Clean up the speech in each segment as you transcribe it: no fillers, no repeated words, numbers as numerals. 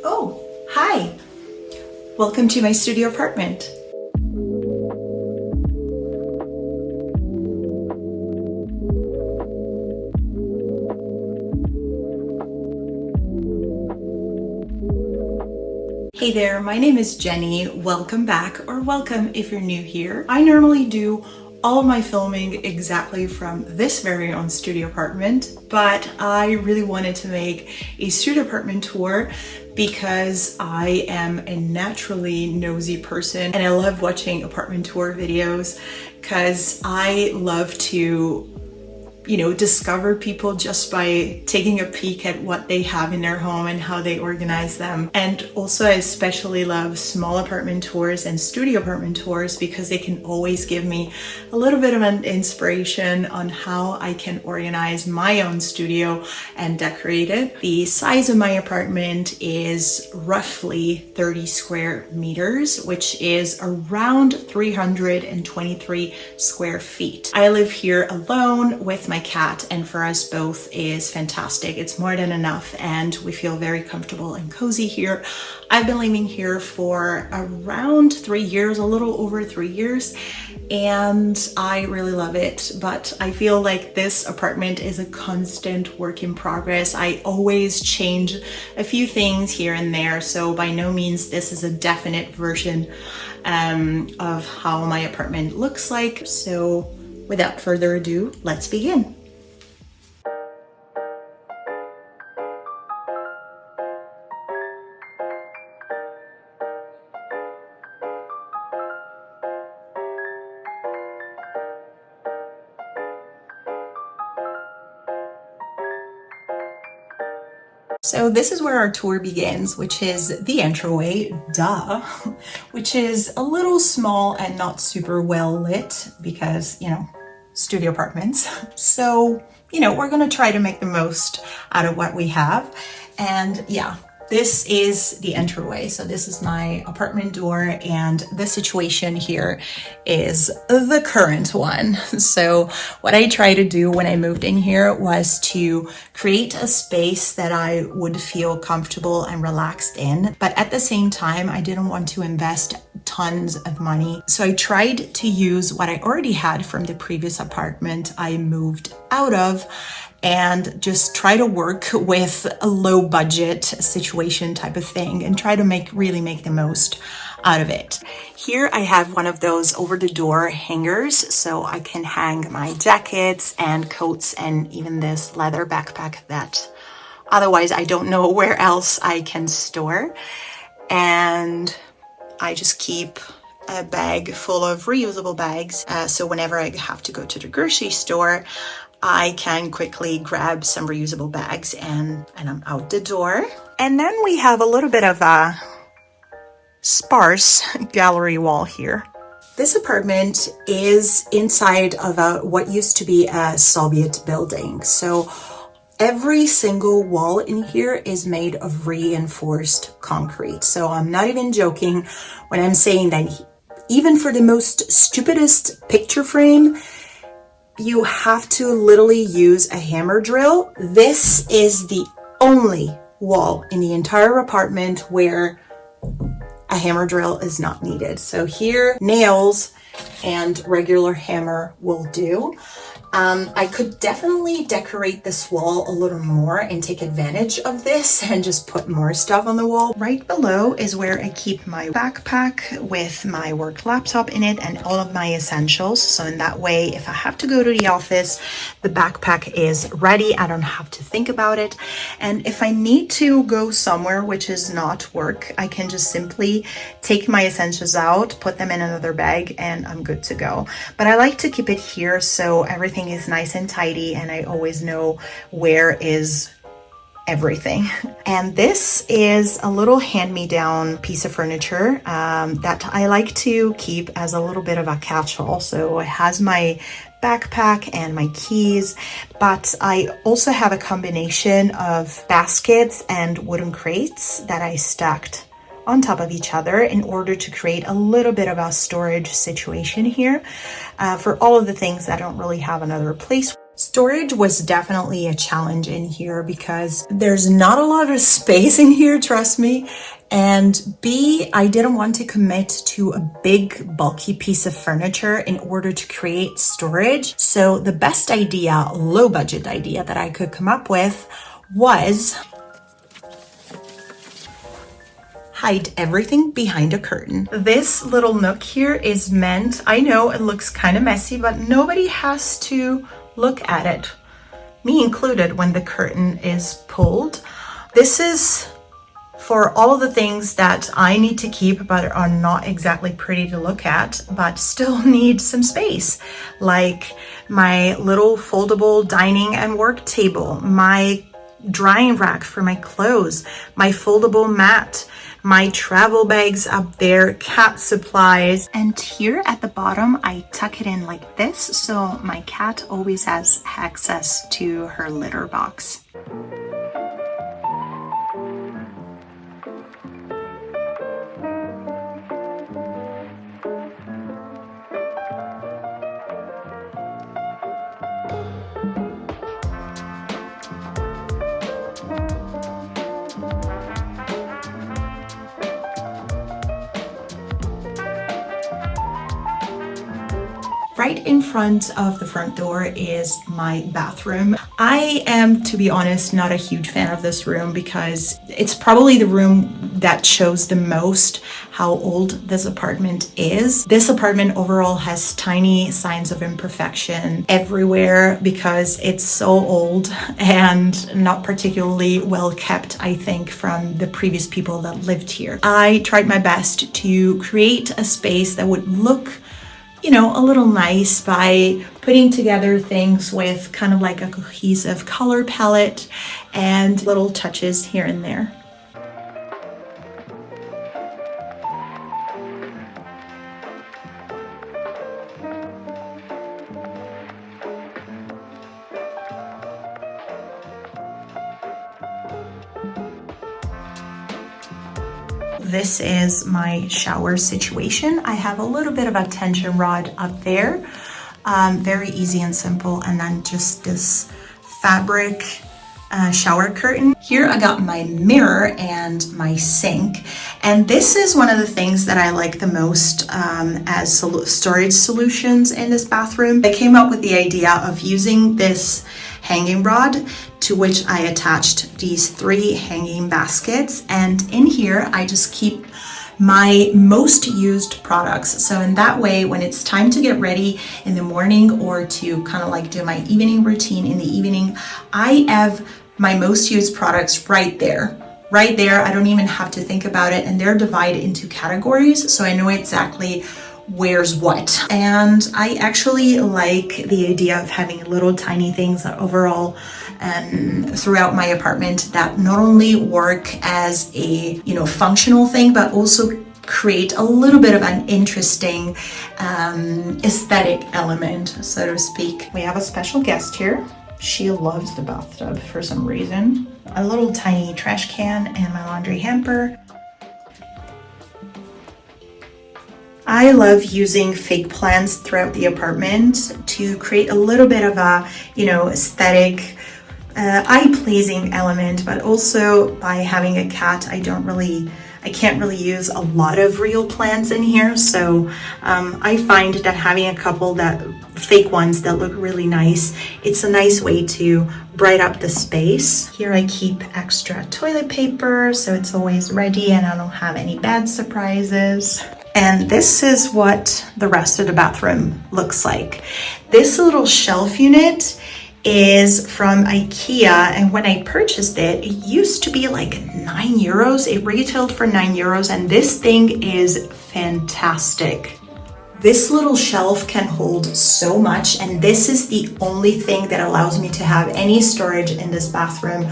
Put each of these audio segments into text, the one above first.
Oh, hi! Welcome to my studio apartment. Hey there, my name is Jenny. Welcome back, or welcome if you're new here. I normally do all of my filming exactly from this very own studio apartment, but I really wanted to make a studio apartment tour because I am a naturally nosy person and I love watching apartment tour videos because I love to discover people just by taking a peek at what they have in their home and how they organize them. And also I especially love small apartment tours and studio apartment tours because they can always give me a little bit of an inspiration on how I can organize my own studio and decorate it. The size of my apartment is roughly 30 square meters, which is around 323 square feet. I live here alone with my cat, and for us both is fantastic. It's more than enough and we feel very comfortable and cozy here. I've been living here for around 3 years, a little over 3 years, and I really love it. But I feel like this apartment is a constant work in progress. I always change a few things here and there, so by no means this is a definite version of how my apartment looks like. So without further ado, let's begin. So this is where our tour begins, which is the entryway, duh, which is a little small and not super well lit because, studio apartments. So, we're gonna try to make the most out of what we have. And yeah, this is the entryway. So this is my apartment door, and the situation here is the current one. So what I tried to do when I moved in here was to create a space that I would feel comfortable and relaxed in. But at the same time, I didn't want to invest tons of money. So I tried to use what I already had from the previous apartment I moved out of and just try to work with a low budget situation type of thing and try to really make the most out of it. Here I have one of those over the door hangers so I can hang my jackets and coats and even this leather backpack that otherwise I don't know where else I can store. And I just keep a bag full of reusable bags. So whenever I have to go to the grocery store, I can quickly grab some reusable bags and I'm out the door. And then we have a little bit of a sparse gallery wall here. This apartment is inside of what used to be a Soviet building. So every single wall in here is made of reinforced concrete. So I'm not even joking when I'm saying that even for the most stupidest picture frame, you have to literally use a hammer drill. This is the only wall in the entire apartment where a hammer drill is not needed. So here, nails and regular hammer will do. I could definitely decorate this wall a little more and take advantage of this and just put more stuff on the wall. Right below is where I keep my backpack with my work laptop in it and all of my essentials. So in that way, if I have to go to the office, the backpack is ready. I don't have to think about it. And if I need to go somewhere which is not work, I can just simply take my essentials out, put them in another bag, and I'm good to go. But I like to keep it here so everything is nice and tidy and I always know where is everything. And this is a little hand-me-down piece of furniture that I like to keep as a little bit of a catch-all. So it has my backpack and my keys, but I also have a combination of baskets and wooden crates that I stacked on top of each other in order to create a little bit of a storage situation here for all of the things that I don't really have another place. Storage was definitely a challenge in here because there's not a lot of space in here, trust me. And B, I didn't want to commit to a big bulky piece of furniture in order to create storage. So the best idea, low budget idea that I could come up with was hide everything behind a curtain. This little nook here is meant, I know it looks kind of messy, but nobody has to look at it, me included, when the curtain is pulled. This is for all of the things that I need to keep but are not exactly pretty to look at, but still need some space, like my little foldable dining and work table, my drying rack for my clothes, my foldable mat, my travel bags up there, cat supplies. And here at the bottom, I tuck it in like this, so my cat always has access to her litter box. Right in front of the front door is my bathroom. I am, to be honest, not a huge fan of this room because it's probably the room that shows the most how old this apartment is. This apartment overall has tiny signs of imperfection everywhere because it's so old and not particularly well kept, I think, from the previous people that lived here. I tried my best to create a space that would look, you know, a little nice by putting together things with kind of like a cohesive color palette and little touches here and there. This is my shower situation. I have a little bit of a tension rod up there, very easy and simple, and then just this fabric shower curtain. Here I got my mirror and my sink, and this is one of the things that I like the most as storage solutions in this bathroom. I came up with the idea of using this hanging rod to which I attached these 3 hanging baskets, and in here I just keep my most used products. So in that way, when it's time to get ready in the morning or to kind of like do my evening routine in the evening, I have my most used products right there. Right there, I don't even have to think about it, and they're divided into categories, so I know exactly where's what. And I actually like the idea of having little tiny things that overall throughout my apartment that not only work as a, you know, functional thing, but also create a little bit of an interesting aesthetic element, so to speak. We have a special guest here. She loves the bathtub for some reason. A little tiny trash can and my laundry hamper. I love using fake plants throughout the apartment to create a little bit of a, you know, aesthetic, eye-pleasing element, but also by having a cat, I can't really use a lot of real plants in here. So I find that having a couple that fake ones that look really nice, it's a nice way to bright up the space. Here I keep extra toilet paper, so it's always ready and I don't have any bad surprises. And this is what the rest of the bathroom looks like. This little shelf unit is from IKEA, and when I purchased it, it used to be like €9. It retailed for €9, and this thing is fantastic. This little shelf can hold so much, and this is the only thing that allows me to have any storage in this bathroom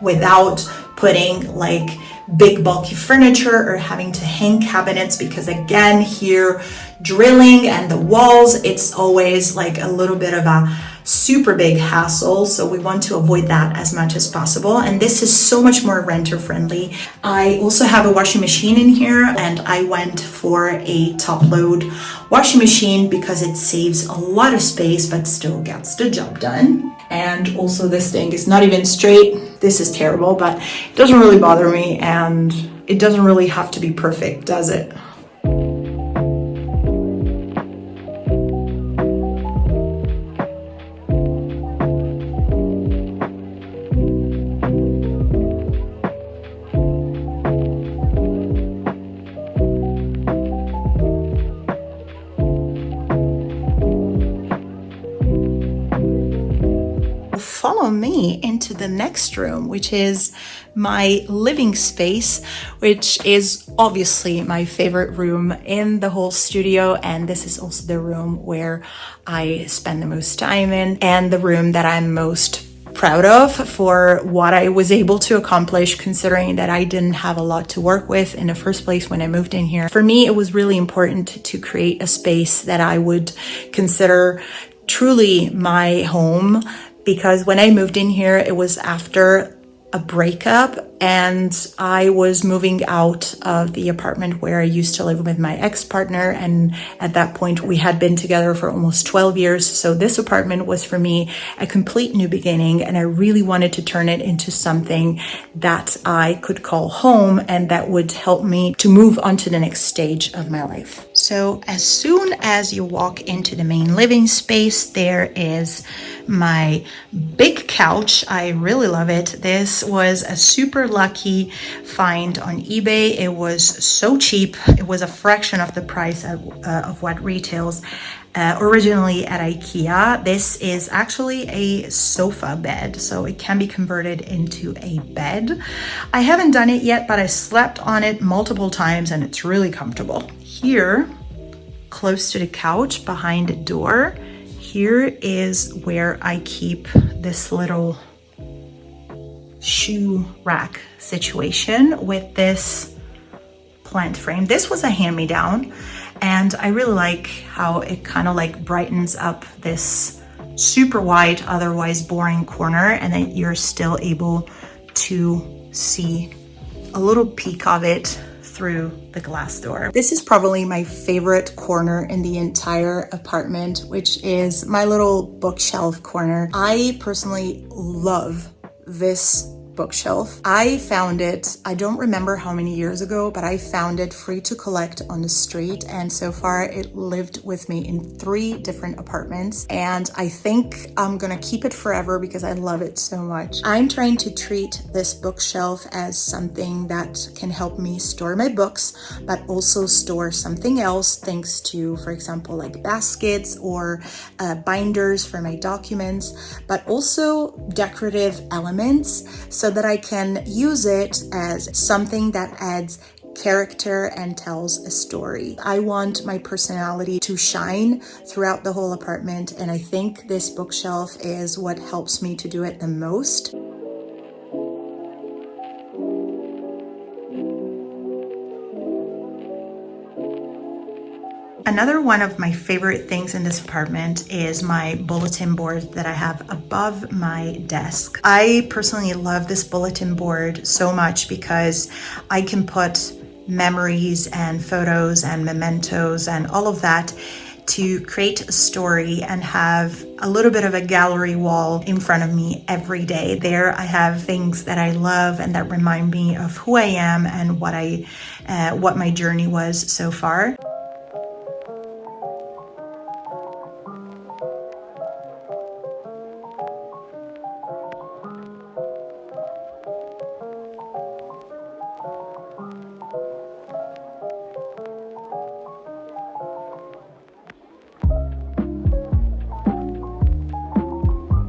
without putting like big bulky furniture or having to hang cabinets, because again, here drilling and the walls, it's always like a little bit of a super big hassle, so we want to avoid that as much as possible. And this is so much more renter friendly. I also have a washing machine in here, and I went for a top load washing machine because it saves a lot of space but still gets the job done. And also this thing is not even straight. This is terrible, but it doesn't really bother me, and it doesn't really have to be perfect, does it? Follow me into the next room, which is my living space, which is obviously my favorite room in the whole studio. And this is also the room where I spend the most time in, and the room that I'm most proud of for what I was able to accomplish, considering that I didn't have a lot to work with in the first place when I moved in here. For me, it was really important to create a space that I would consider truly my home, because when I moved in here, it was after a breakup, and I was moving out of the apartment where I used to live with my ex-partner, and at that point we had been together for almost 12 years. So this apartment was for me a complete new beginning, and I really wanted to turn it into something that I could call home and that would help me to move on to the next stage of my life. So as soon as you walk into the main living space, there is my big couch. I really love it. This was a super lucky find on eBay. It was so cheap. It was a fraction of the price of what retails originally at IKEA. This is actually a sofa bed, so it can be converted into a bed. I haven't done it yet, but I slept on it multiple times and it's really comfortable. Here, close to the couch behind the door, here is where I keep this little shoe rack situation with this plant frame. This was a hand-me-down, and I really like how it kind of like brightens up this super wide, otherwise boring corner, and then you're still able to see a little peek of it through the glass door. This is probably my favorite corner in the entire apartment, which is my little bookshelf corner. I personally love this bookshelf. I found it, I don't remember how many years ago, but I found it free to collect on the street, and so far it lived with me in 3 different apartments, and I think I'm gonna keep it forever because I love it so much. I'm trying to treat this bookshelf as something that can help me store my books, but also store something else, thanks to, for example, like baskets or binders for my documents, but also decorative elements, so that I can use it as something that adds character and tells a story. I want my personality to shine throughout the whole apartment, and I think this bookshelf is what helps me to do it the most. Another one of my favorite things in this apartment is my bulletin board that I have above my desk. I personally love this bulletin board so much because I can put memories and photos and mementos and all of that to create a story and have a little bit of a gallery wall in front of me every day. There I have things that I love and that remind me of who I am and what my journey was so far.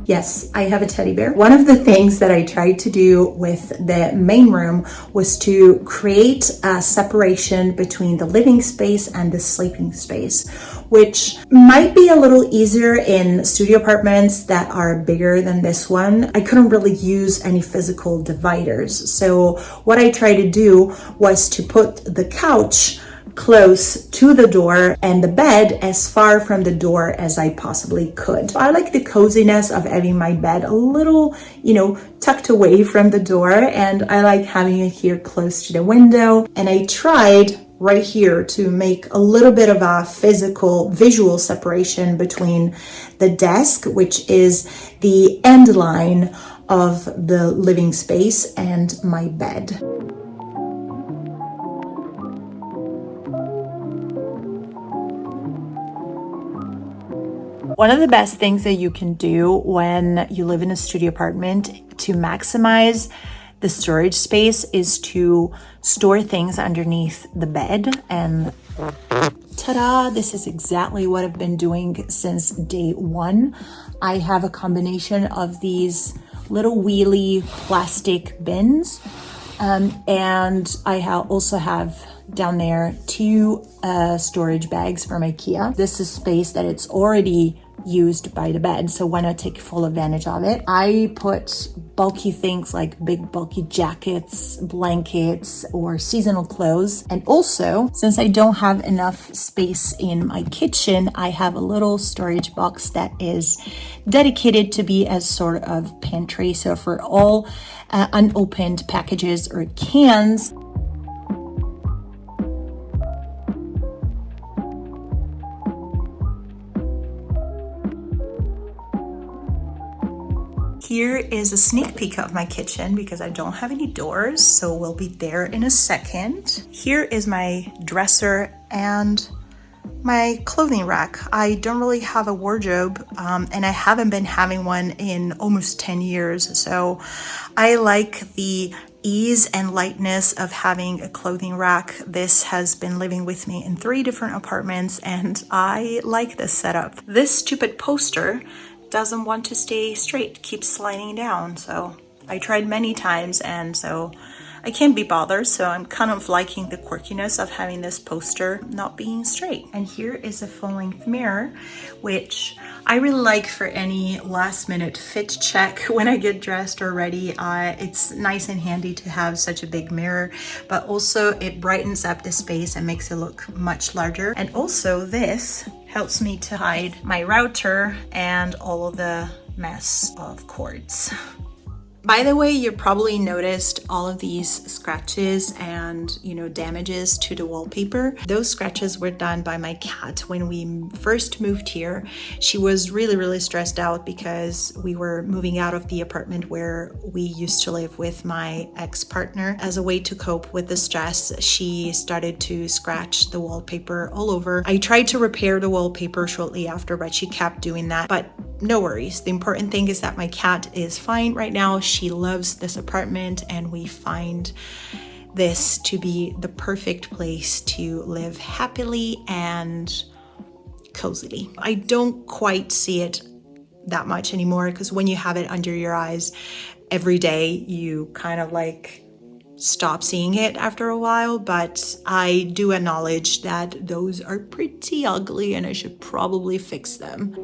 Yes, I have a teddy bear. One of the things that I tried to do with the main room was to create a separation between the living space and the sleeping space, which might be a little easier in studio apartments that are bigger than this one. I couldn't really use any physical dividers. So what I tried to do was to put the couch close to the door and the bed as far from the door as I possibly could. I like the coziness of having my bed a little, tucked away from the door, and I like having it here close to the window. And I tried right here to make a little bit of a visual separation between the desk, which is the end line of the living space, and my bed. One of the best things that you can do when you live in a studio apartment to maximize the storage space is to store things underneath the bed. And ta-da, this is exactly what I've been doing since day one. I have a combination of these little wheelie plastic bins, and I also have down there 2 storage bags from IKEA. This is space that it's already used by the bed, so why not take full advantage of it? I put bulky things like big bulky jackets, blankets, or seasonal clothes. And also, since I don't have enough space in my kitchen, I have a little storage box that is dedicated to be as sort of pantry. So for all unopened packages or cans. Here is a sneak peek of my kitchen because I don't have any doors, so we'll be there in a second. Here is my dresser and my clothing rack. I don't really have a wardrobe, and I haven't been having one in almost 10 years, so I like the ease and lightness of having a clothing rack. This has been living with me in 3 different apartments, and I like this setup. This stupid poster doesn't want to stay straight, keeps sliding down. So I tried many times, and so I can't be bothered. So I'm kind of liking the quirkiness of having this poster not being straight. And here is a full-length mirror, which I really like for any last minute fit check when I get dressed or ready. It's nice and handy to have such a big mirror, but also it brightens up the space and makes it look much larger. And also this helps me to hide my router and all of the mess of cords. By the way, you probably noticed all of these scratches and, damages to the wallpaper. Those scratches were done by my cat when we first moved here. She was really, really stressed out because we were moving out of the apartment where we used to live with my ex-partner. As a way to cope with the stress, she started to scratch the wallpaper all over. I tried to repair the wallpaper shortly after, but she kept doing that. But no worries. The important thing is that my cat is fine right now. She loves this apartment, and we find this to be the perfect place to live happily and cozily. I don't quite see it that much anymore because when you have it under your eyes every day, you kind of stop seeing it after a while, but I do acknowledge that those are pretty ugly and I should probably fix them.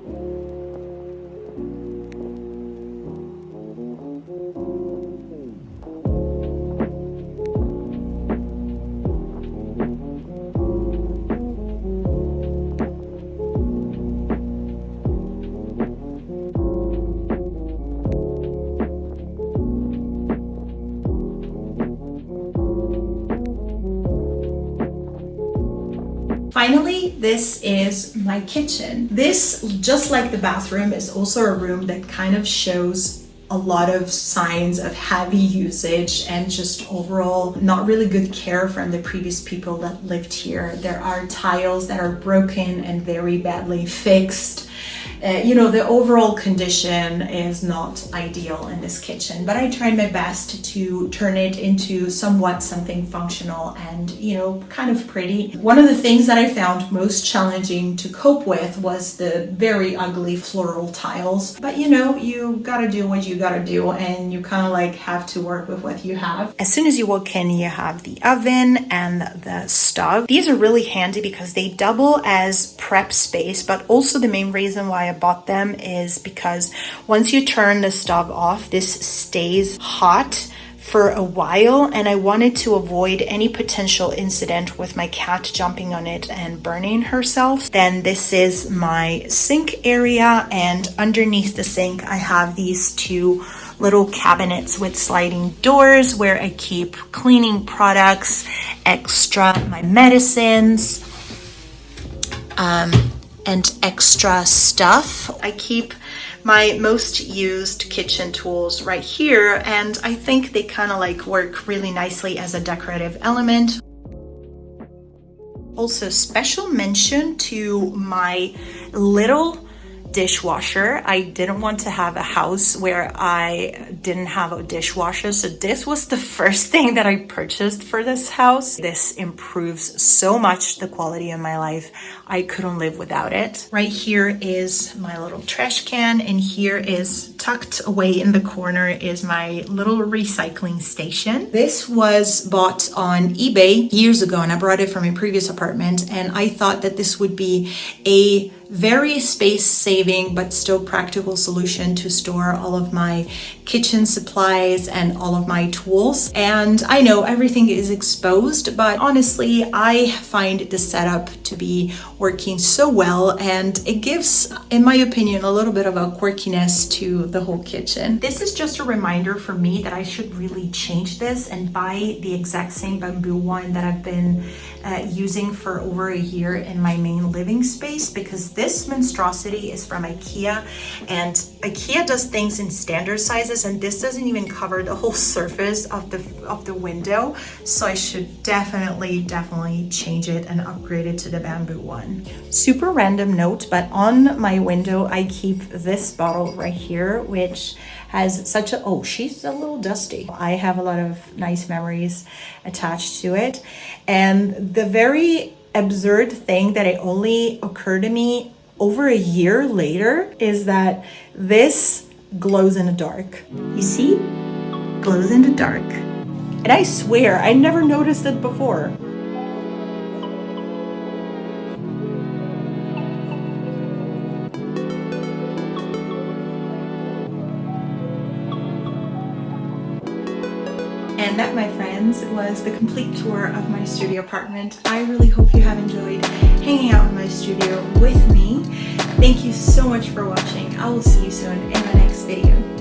Finally, this is my kitchen. This, just like the bathroom, is also a room that kind of shows a lot of signs of heavy usage and just overall not really good care from the previous people that lived here. There are tiles that are broken and very badly fixed. The overall condition is not ideal in this kitchen, but I tried my best to turn it into somewhat something functional and, kind of pretty. One of the things that I found most challenging to cope with was the very ugly floral tiles. But you gotta do what you gotta do, and you kind of have to work with what you have. As soon as you walk in, you have the oven and the stove. These are really handy because they double as prep space, but also the main reason why I bought them is because once you turn the stove off, this stays hot for a while, and I wanted to avoid any potential incident with my cat jumping on it and burning herself. Then this is my sink area, and underneath the sink I have these two little cabinets with sliding doors where I keep cleaning products, extra my medicines, and extra stuff. I keep my most used kitchen tools right here, and I think they kind of like work really nicely as a decorative element. Also, special mention to my little dishwasher. I didn't want to have a house where I didn't have a dishwasher, so this was the first thing that I purchased for this house. This improves so much the quality of my life. I couldn't live without it. Right here is my little trash can, and here is tucked away in the corner is my little recycling station. This was bought on eBay years ago, and I brought it from a previous apartment, and I thought that this would be a very space-saving but still practical solution to store all of my kitchen supplies and all of my tools. And I know everything is exposed, but honestly, I find the setup to be working so well, and it gives, in my opinion, a little bit of a quirkiness to the whole kitchen. This is just a reminder for me that I should really change this and buy the exact same bamboo one that I've been using for over a year in my main living space, because this monstrosity is from IKEA, and IKEA does things in standard sizes, and this doesn't even cover the whole surface of the window. So I should definitely change it and upgrade it to the bamboo one. Super random note, but on my window I keep this bottle right here, which has such a, oh, she's a little dusty. I have a lot of nice memories attached to it. And the very absurd thing that it only occurred to me over a year later is that this glows in the dark. You see? Glows in the dark. And I swear, I never noticed it before. And that, my friends, was the complete tour of my studio apartment. I really hope you have enjoyed hanging out in my studio with me. Thank you so much for watching. I will see you soon in my next video.